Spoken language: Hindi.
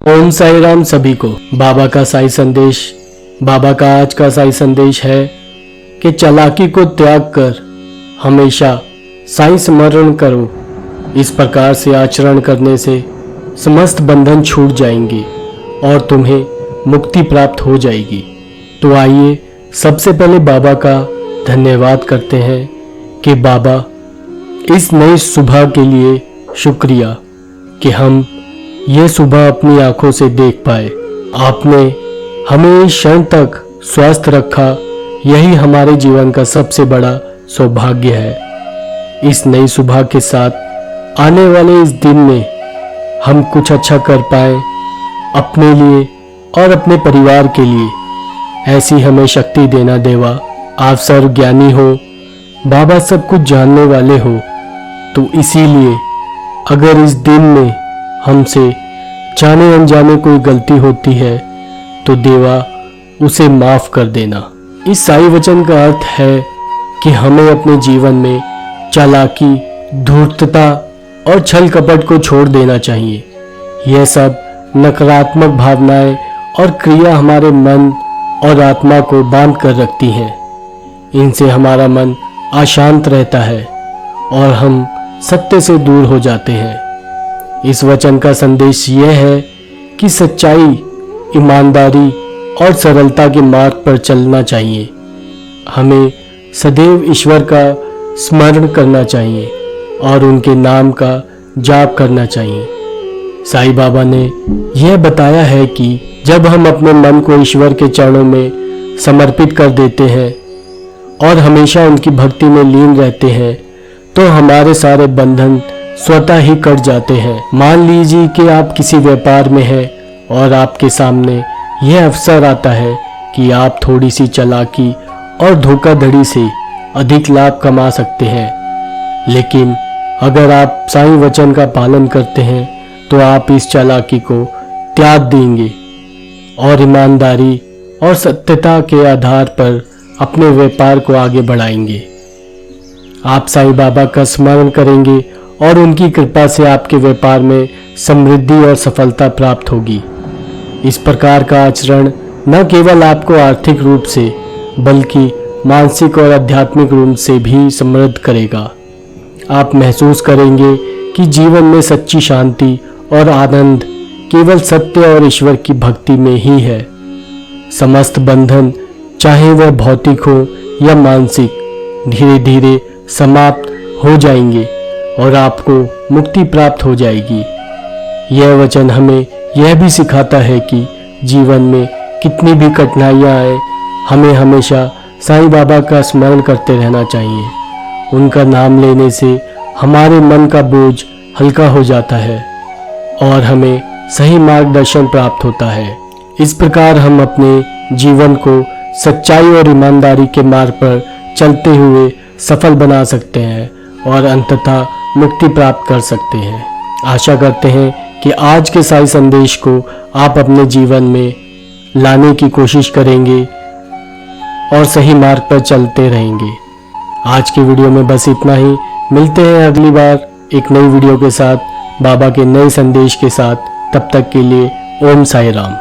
ओम साई राम सभी को। बाबा का साई संदेश। बाबा का आज का साई संदेश है कि चालाकी को त्याग कर हमेशा साई स्मरण करो। इस प्रकार से आचरण करने से समस्त बंधन छूट जाएंगे और तुम्हें मुक्ति प्राप्त हो जाएगी। तो आइए सबसे पहले बाबा का धन्यवाद करते हैं कि बाबा इस नई सुबह के लिए शुक्रिया कि हम ये सुबह अपनी आंखों से देख पाए। आपने हमें इस क्षण तक स्वस्थ रखा, यही हमारे जीवन का सबसे बड़ा सौभाग्य है। इस नई सुबह के साथ आने वाले इस दिन में हम कुछ अच्छा कर पाए अपने लिए और अपने परिवार के लिए। ऐसी हमें शक्ति देना देवा। आप सर्व ज्ञानी हो, बाबा सब कुछ जानने वाले हो, तो इसीलिए अगर इस दिन में हमसे जाने अनजाने कोई गलती होती है तो देवा उसे माफ कर देना। इस साई वचन का अर्थ है कि हमें अपने जीवन में चालाकी, धूर्तता और छल कपट को छोड़ देना चाहिए। यह सब नकारात्मक भावनाएं और क्रिया हमारे मन और आत्मा को बांध कर रखती हैं। इनसे हमारा मन अशांत रहता है और हम सत्य से दूर हो जाते हैं। इस वचन का संदेश यह है कि सच्चाई, ईमानदारी और सरलता के मार्ग पर चलना चाहिए। हमें सदैव ईश्वर का स्मरण करना चाहिए और उनके नाम का जाप करना चाहिए। साईं बाबा ने यह बताया है कि जब हम अपने मन को ईश्वर के चरणों में समर्पित कर देते हैं और हमेशा उनकी भक्ति में लीन रहते हैं तो हमारे सारे बंधन स्वतः ही कट जाते हैं। मान लीजिए कि आप किसी व्यापार में हैं और आपके सामने यह अवसर आता है कि आप थोड़ी सी चालाकी और धोखाधड़ी से अधिक लाभ कमा सकते हैं। लेकिन अगर आप साईं वचन का पालन करते हैं तो आप इस चालाकी को त्याग देंगे और ईमानदारी और सत्यता के आधार पर अपने व्यापार को आगे बढ़ाएंगे। आप साईं बाबा का स्मरण करेंगे और उनकी कृपा से आपके व्यापार में समृद्धि और सफलता प्राप्त होगी। इस प्रकार का आचरण न केवल आपको आर्थिक रूप से बल्कि मानसिक और आध्यात्मिक रूप से भी समृद्ध करेगा। आप महसूस करेंगे कि जीवन में सच्ची शांति और आनंद केवल सत्य और ईश्वर की भक्ति में ही है। समस्त बंधन, चाहे वह भौतिक हो या मानसिक, धीरे धीरे समाप्त हो जाएंगे और आपको मुक्ति प्राप्त हो जाएगी। यह वचन हमें यह भी सिखाता है कि जीवन में कितनी भी कठिनाइयाँ आए, हमें हमेशा साईं बाबा का स्मरण करते रहना चाहिए। उनका नाम लेने से हमारे मन का बोझ हल्का हो जाता है और हमें सही मार्गदर्शन प्राप्त होता है। इस प्रकार हम अपने जीवन को सच्चाई और ईमानदारी के मार्ग पर चलते हुए सफल बना सकते हैं और अंततः मुक्ति प्राप्त कर सकते हैं। आशा करते हैं कि आज के साई संदेश को आप अपने जीवन में लाने की कोशिश करेंगे और सही मार्ग पर चलते रहेंगे। आज की वीडियो में बस इतना ही। मिलते हैं अगली बार एक नई वीडियो के साथ, बाबा के नए संदेश के साथ। तब तक के लिए ओम साई राम।